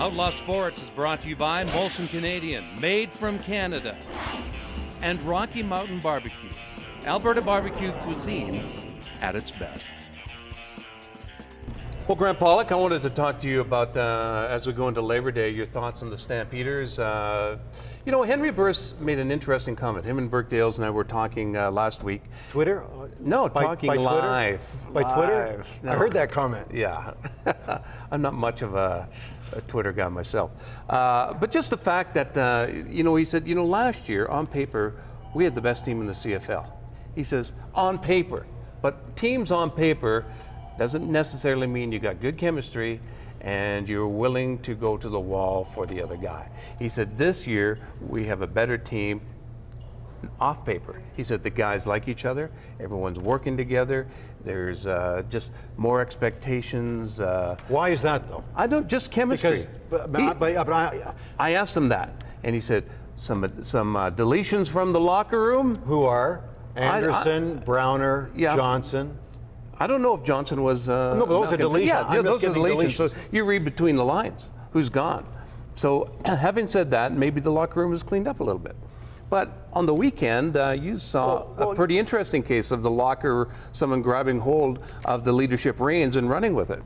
Outlaw Sports is brought to you by Molson Canadian, made from Canada, and Rocky Mountain Barbecue, Alberta barbecue cuisine at its best. Well, Grant Pollock, I wanted to talk to you about, as we go into Labor Day, your thoughts on the Stampeders. You know, Henry Burris made an interesting comment. Him and Burke Dales and I were talking last week. Twitter? No, by talking Twitter? live. By Twitter? No. I heard that comment. Yeah. I'm not much of a Twitter guy myself. But just the fact that, you know, he said, you know, last year on paper, we had the best team in the CFL. He says, on paper. But teams on paper doesn't necessarily mean you got good chemistry and you're willing to go to the wall for the other guy. He said, this year we have a better team off paper. He said the guys like each other, everyone's working together, there's just more expectations. Why is that though? I don't, just chemistry. Because, I asked him that, and he said some deletions from the locker room. who are? Anderson, Browner, Yeah. Johnson. I don't know if Johnson was. No, but those are deletions. Yeah, I'm those just are getting deletions. So you read between the lines who's gone. So having said that, maybe the locker room is cleaned up a little bit. But on the weekend, you saw a pretty interesting case of the locker, someone grabbing hold of the leadership reins and running with it.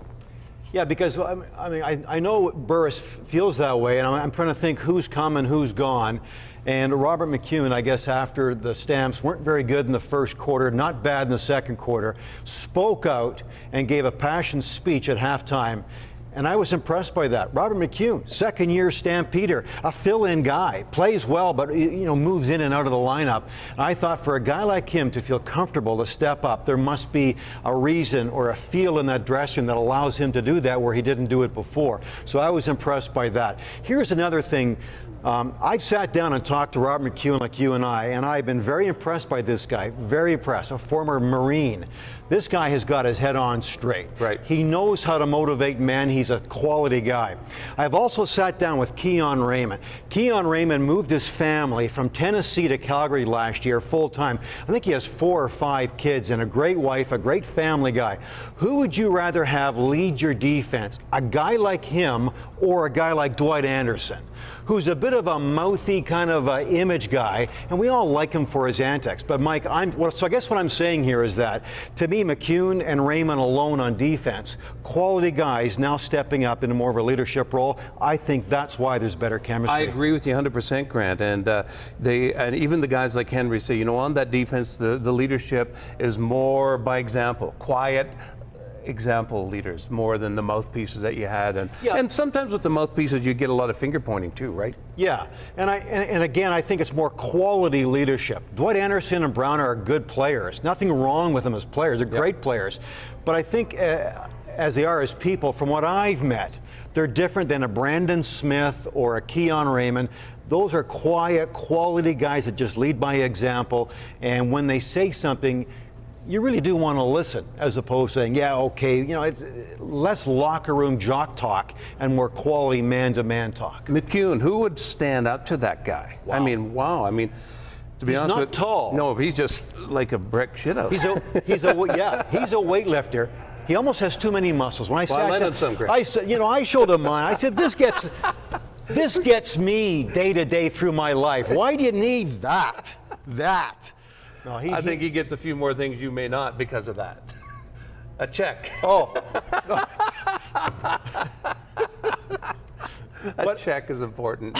Yeah, because I know Burris feels that way, and I'm trying to think who's come and who's gone. And Robert McCune, I guess after the Stamps weren't very good in the first quarter, not bad in the second quarter, spoke out and gave a passionate speech at halftime. And I was impressed by that. Robert McCune, second-year Stampeder, a fill-in guy, plays well, but you know, moves in and out of the lineup. And I thought for a guy like him to feel comfortable to step up, there must be a reason or a feel in that dressing that allows him to do that where he didn't do it before. So I was impressed by that. Here's another thing. I've sat down and talked to Robert McCune like you and I've been very impressed by this guy, very impressed, a former Marine. This guy has got his head on straight. Right. He knows how to motivate men. He's a quality guy. I've also sat down with Keon Raymond. Keon Raymond moved his family from Tennessee to Calgary last year full time. I think he has 4 or 5 kids and a great wife, a great family guy. Who would you rather have lead your defense? A guy like him or a guy like Dwight Anderson, who's a bit of a mouthy kind of image guy, and we all like him for his antics. But Mike, so I guess what I'm saying here is that, to me, McCune and Raymond alone on defense, quality guys now stepping up into more of a leadership role. I think that's why there's better chemistry. I agree with you 100%, Grant. And and even the guys like Henry say, you know, on that defense, the leadership is more by example, quiet example leaders more than the mouthpieces that you had, and sometimes with the mouthpieces you get a lot of finger pointing too, right? Yeah, and again, I think it's more quality leadership. Dwight Anderson and Brown are good players. Nothing wrong with them as players. They're great players, but I think as they are as people, from what I've met, they're different than a Brandon Smith or a Keon Raymond. Those are quiet, quality guys that just lead by example, and when they say something, you really do want to listen, as opposed to saying, yeah, okay, you know, it's less locker room jock talk and more quality man-to-man talk. McCune, who would stand up to that guy? Wow. I mean, wow. I mean, to be honest, he's not tall. No, he's just like a brick shithouse. He's a weightlifter. He almost has too many muscles. When I lend him some, Greg. I said, you know, I showed him mine. I said, this gets me day to day through my life. Why do you need that? No, I think he gets a few more things you may not because of that. A check. Oh. A check is important.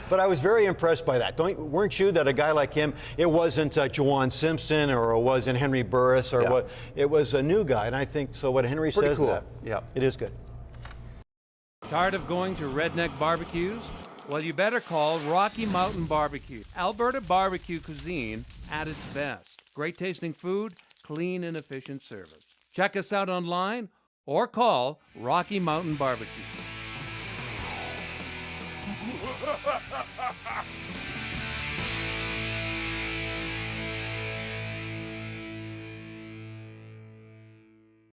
But I was very impressed by that. Weren't you, that a guy like him, it wasn't Juwan Simpson or it wasn't Henry Burris or what, it was a new guy. And I think, so what Henry Pretty says cool. that, Yeah. it is good. Tired of going to redneck barbecues? Well, you better call Rocky Mountain Barbecue, Alberta barbecue cuisine at its best. Great tasting food, clean and efficient service. Check us out online or call Rocky Mountain Barbecue.